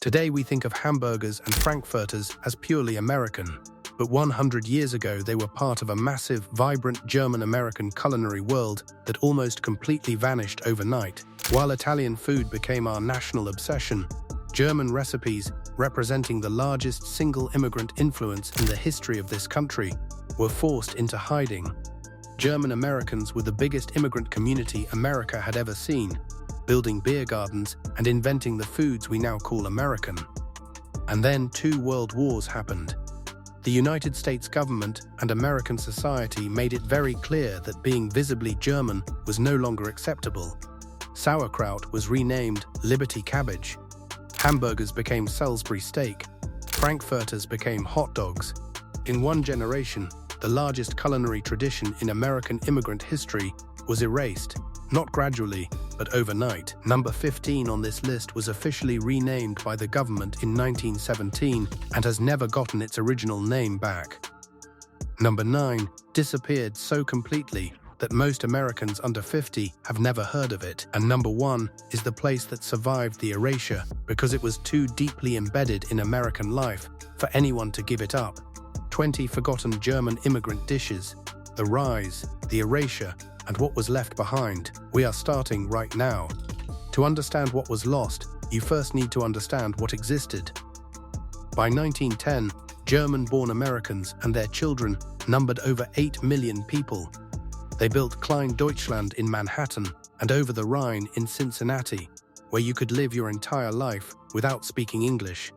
Today we think of hamburgers and Frankfurters as purely American, but 100 years ago they were part of a massive, vibrant German-American culinary world that almost completely vanished overnight. While Italian food became our national obsession, German recipes, representing the largest single immigrant influence in the history of this country, were forced into hiding. German Americans were the biggest immigrant community America had ever seen, building beer gardens and inventing the foods we now call American. And then 2 world wars happened. The United States government and American society made it very clear that being visibly German was no longer acceptable. Sauerkraut was renamed Liberty Cabbage. Hamburgers became Salisbury steak. Frankfurters became hot dogs. In one generation, the largest culinary tradition in American immigrant history was erased, not gradually, but overnight. Number 15 on this list was officially renamed by the government in 1917 and has never gotten its original name back. Number 9 disappeared so completely that most Americans under 50 have never heard of it. And number 1 is the place that survived the erasure because it was too deeply embedded in American life for anyone to give it up. 20 forgotten German immigrant dishes, the rise, the erasure, and what was left behind. We are starting right now. To understand what was lost, you first need to understand what existed. By 1910, German-born Americans and their children numbered over 8 million people. They built Klein Deutschland in Manhattan and over the Rhine in Cincinnati, where you could live your entire life without speaking English.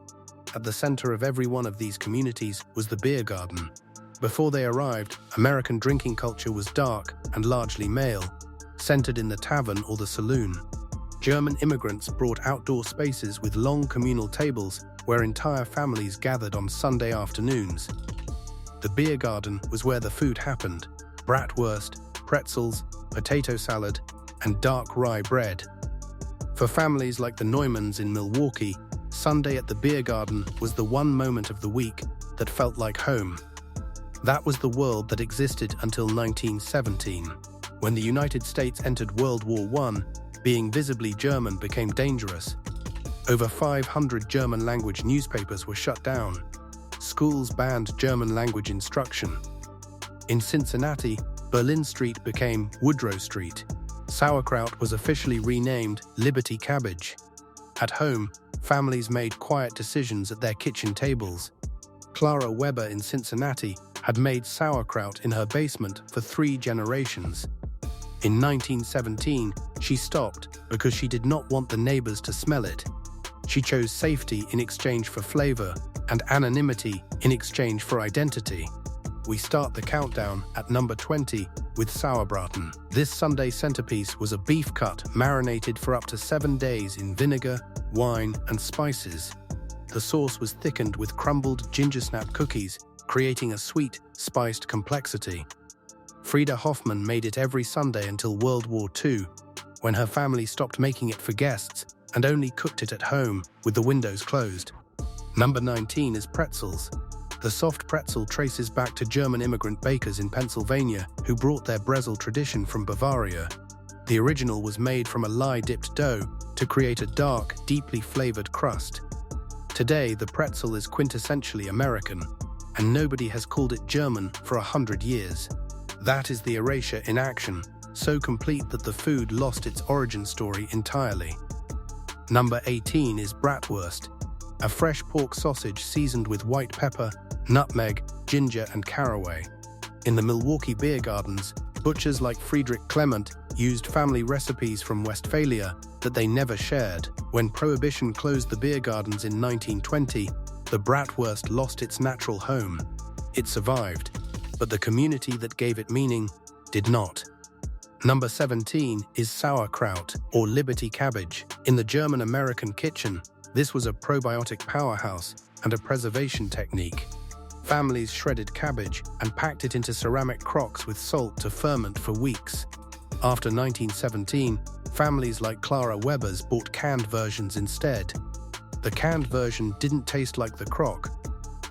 At the center of every one of these communities was the beer garden. Before they arrived, American drinking culture was dark and largely male, centered in the tavern or the saloon. German immigrants brought outdoor spaces with long communal tables where entire families gathered on Sunday afternoons. The beer garden was where the food happened: bratwurst, pretzels, potato salad, and dark rye bread. For families like the Neumanns in Milwaukee, Sunday at the beer garden was the one moment of the week that felt like home. That was the world that existed until 1917. When the United States entered World War I, being visibly German became dangerous. Over 500 German-language newspapers were shut down. Schools banned German-language instruction. In Cincinnati, Berlin Street became Woodrow Street. Sauerkraut was officially renamed Liberty Cabbage. At home, families made quiet decisions at their kitchen tables. Clara Weber in Cincinnati had made sauerkraut in her basement for 3 generations. In 1917, she stopped because she did not want the neighbors to smell it. She chose safety in exchange for flavor and anonymity in exchange for identity. We start the countdown at number 20 with Sauerbraten. This Sunday centerpiece was a beef cut marinated for up to 7 days in vinegar, wine, and spices. The sauce was thickened with crumbled ginger snap cookies, creating a sweet, spiced complexity. Frieda Hoffmann made it every Sunday until World War II, when her family stopped making it for guests and only cooked it at home with the windows closed. Number 19 is pretzels. The soft pretzel traces back to German immigrant bakers in Pennsylvania who brought their Bresel tradition from Bavaria. The original was made from a lye-dipped dough to create a dark, deeply flavored crust. Today, the pretzel is quintessentially American, and nobody has called it German for 100 years. That is the erasure in action, so complete that the food lost its origin story entirely. Number 18 is bratwurst, a fresh pork sausage seasoned with white pepper, nutmeg, ginger, and caraway. In the Milwaukee beer gardens, butchers like Friedrich Clement used family recipes from Westphalia that they never shared. When Prohibition closed the beer gardens in 1920, the bratwurst lost its natural home. It survived, but the community that gave it meaning did not. Number 17 is sauerkraut, or Liberty Cabbage. In the German-American kitchen, this was a probiotic powerhouse and a preservation technique. Families shredded cabbage and packed it into ceramic crocks with salt to ferment for weeks. After 1917, families like Clara Weber's bought canned versions instead. The canned version didn't taste like the crock,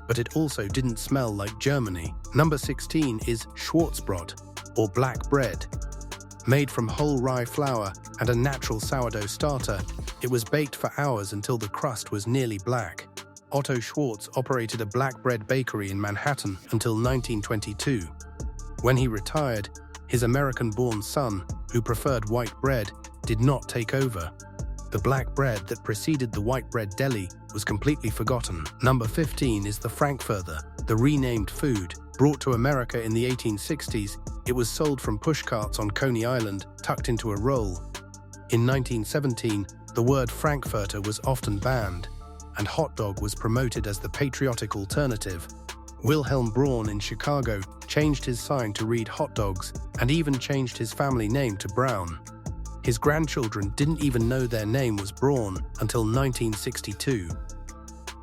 but it also didn't smell like Germany. Number 16 is Schwarzbrot, or black bread. Made from whole rye flour and a natural sourdough starter, it was baked for hours until the crust was nearly black. Otto Schwartz operated a black bread bakery in Manhattan until 1922. When he retired, his American-born son, who preferred white bread, did not take over. The black bread that preceded the white bread deli was completely forgotten. Number 15 is the Frankfurter, the renamed food. Brought to America in the 1860s, it was sold from pushcarts on Coney Island, tucked into a roll. In 1917, the word Frankfurter was often banned, and hot dog was promoted as the patriotic alternative. Wilhelm Braun in Chicago changed his sign to read hot dogs and even changed his family name to Brown. His grandchildren didn't even know their name was Braun until 1962.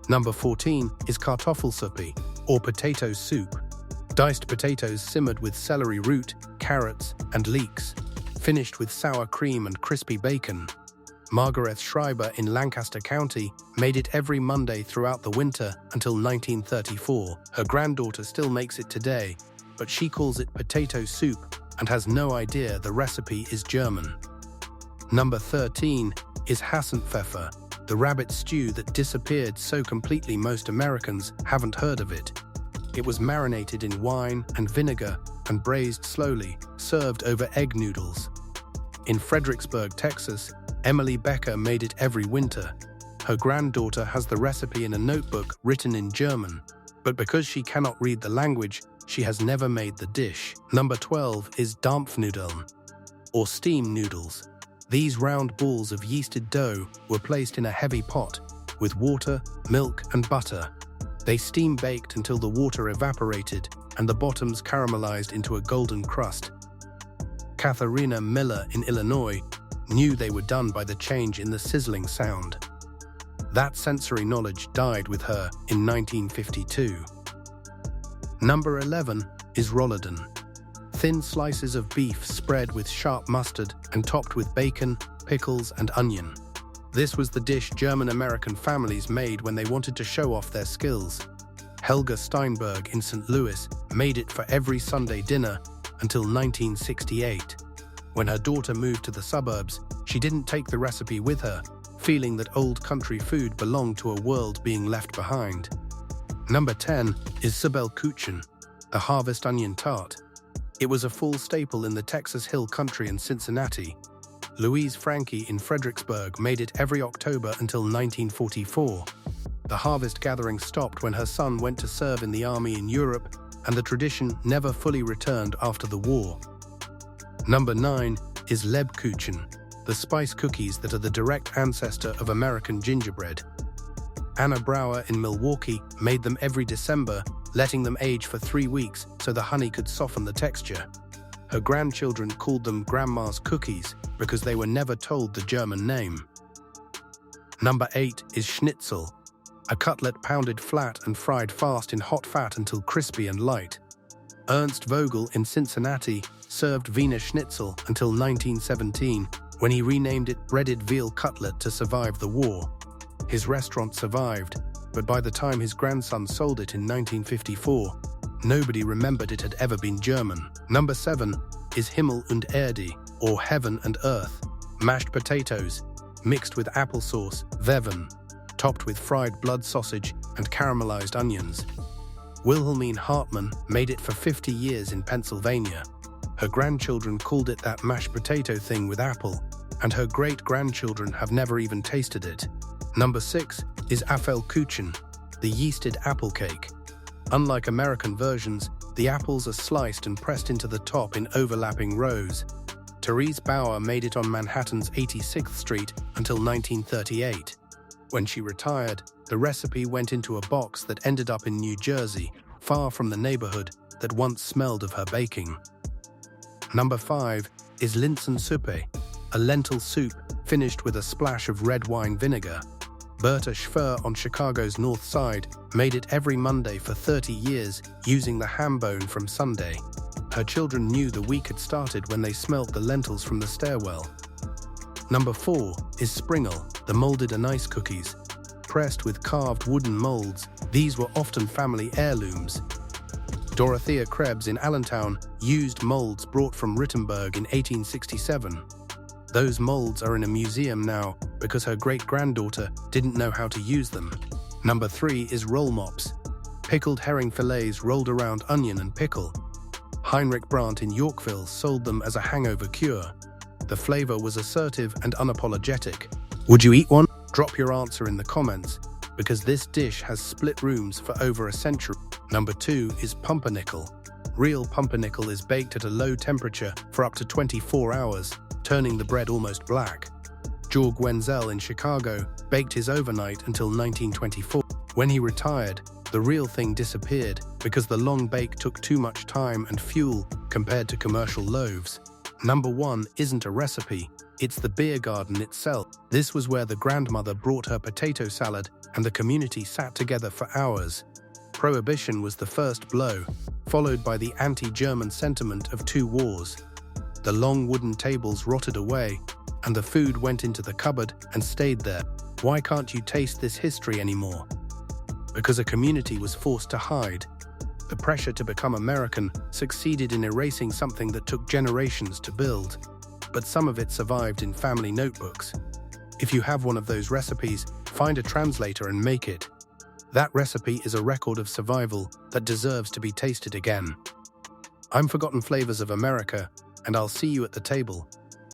Number 14 is Kartoffelsuppe, or potato soup. Diced potatoes simmered with celery root, carrots, and leeks, finished with sour cream and crispy bacon. Margaret Schreiber in Lancaster County made it every Monday throughout the winter until 1934. Her granddaughter still makes it today, but she calls it potato soup and has no idea the recipe is German. Number 13 is Hasenpfeffer, the rabbit stew that disappeared so completely most Americans haven't heard of it. It was marinated in wine and vinegar and braised slowly, served over egg noodles. In Fredericksburg, Texas, Emily Becker made it every winter. Her granddaughter has the recipe in a notebook written in German, but because she cannot read the language, she has never made the dish. Number 12 is Dampfnudeln, or steam noodles. These round balls of yeasted dough were placed in a heavy pot with water, milk, and butter. They steam-baked until the water evaporated and the bottoms caramelized into a golden crust. Katharina Miller in Illinois knew they were done by the change in the sizzling sound. That sensory knowledge died with her in 1952. Number 11 is Rolladen. Thin slices of beef spread with sharp mustard and topped with bacon, pickles, and onion. This was the dish German-American families made when they wanted to show off their skills. Helga Steinberg in St. Louis made it for every Sunday dinner until 1968. When her daughter moved to the suburbs, she didn't take the recipe with her, feeling that old country food belonged to a world being left behind. Number 10 is Sabelkuchen, the harvest onion tart. It was a full staple in the Texas Hill Country and Cincinnati. Louise Franke in Fredericksburg made it every October until 1944. The harvest gathering stopped when her son went to serve in the army in Europe, and the tradition never fully returned after the war. Number 9 is Lebkuchen, the spice cookies that are the direct ancestor of American gingerbread. Anna Brower in Milwaukee made them every December, letting them age for 3 weeks so the honey could soften the texture. Her grandchildren called them Grandma's cookies because they were never told the German name. Number 8 is Schnitzel, a cutlet pounded flat and fried fast in hot fat until crispy and light. Ernst Vogel in Cincinnati served Wiener Schnitzel until 1917, when he renamed it breaded veal cutlet to survive the war. His restaurant survived, but by the time his grandson sold it in 1954, nobody remembered it had ever been German. Number 7 is Himmel und Erde, or Heaven and Earth, mashed potatoes, mixed with applesauce, Weven, topped with fried blood sausage and caramelized onions. Wilhelmine Hartmann made it for 50 years in Pennsylvania. Her grandchildren called it that mashed potato thing with apple, and her great-grandchildren have never even tasted it. Number 6 is Apfelkuchen, the yeasted apple cake. Unlike American versions, the apples are sliced and pressed into the top in overlapping rows. Therese Bauer made it on Manhattan's 86th Street until 1938. When she retired, the recipe went into a box that ended up in New Jersey, far from the neighborhood that once smelled of her baking. Number 5 is Linsensuppe, a lentil soup finished with a splash of red wine vinegar. Berta Schwer on Chicago's North Side made it every Monday for 30 years using the ham bone from Sunday. Her children knew the week had started when they smelt the lentils from the stairwell. Number 4 is Springel, the molded anise cookies. Pressed with carved wooden molds, these were often family heirlooms. Dorothea Krebs in Allentown used molds brought from Rittenberg in 1867. Those molds are in a museum now because her great-granddaughter didn't know how to use them. Number 3 is roll mops. Pickled herring fillets rolled around onion and pickle. Heinrich Brandt in Yorkville sold them as a hangover cure. The flavor was assertive and unapologetic. Would you eat one? Drop your answer in the comments, because this dish has split rooms for over a century. Number 2 is pumpernickel. Real pumpernickel is baked at a low temperature for up to 24 hours, turning the bread almost black. Georg Wenzel in Chicago baked his overnight until 1924. When he retired, the real thing disappeared because the long bake took too much time and fuel compared to commercial loaves. Number 1 isn't a recipe, it's the beer garden itself. This was where the grandmother brought her potato salad and the community sat together for hours. Prohibition was the first blow, followed by the anti-German sentiment of 2 wars. The long wooden tables rotted away, and the food went into the cupboard and stayed there. Why can't you taste this history anymore? Because a community was forced to hide. The pressure to become American succeeded in erasing something that took generations to build, but some of it survived in family notebooks. If you have one of those recipes, find a translator and make it. That recipe is a record of survival that deserves to be tasted again. I'm Forgotten Flavors of America, and I'll see you at the table.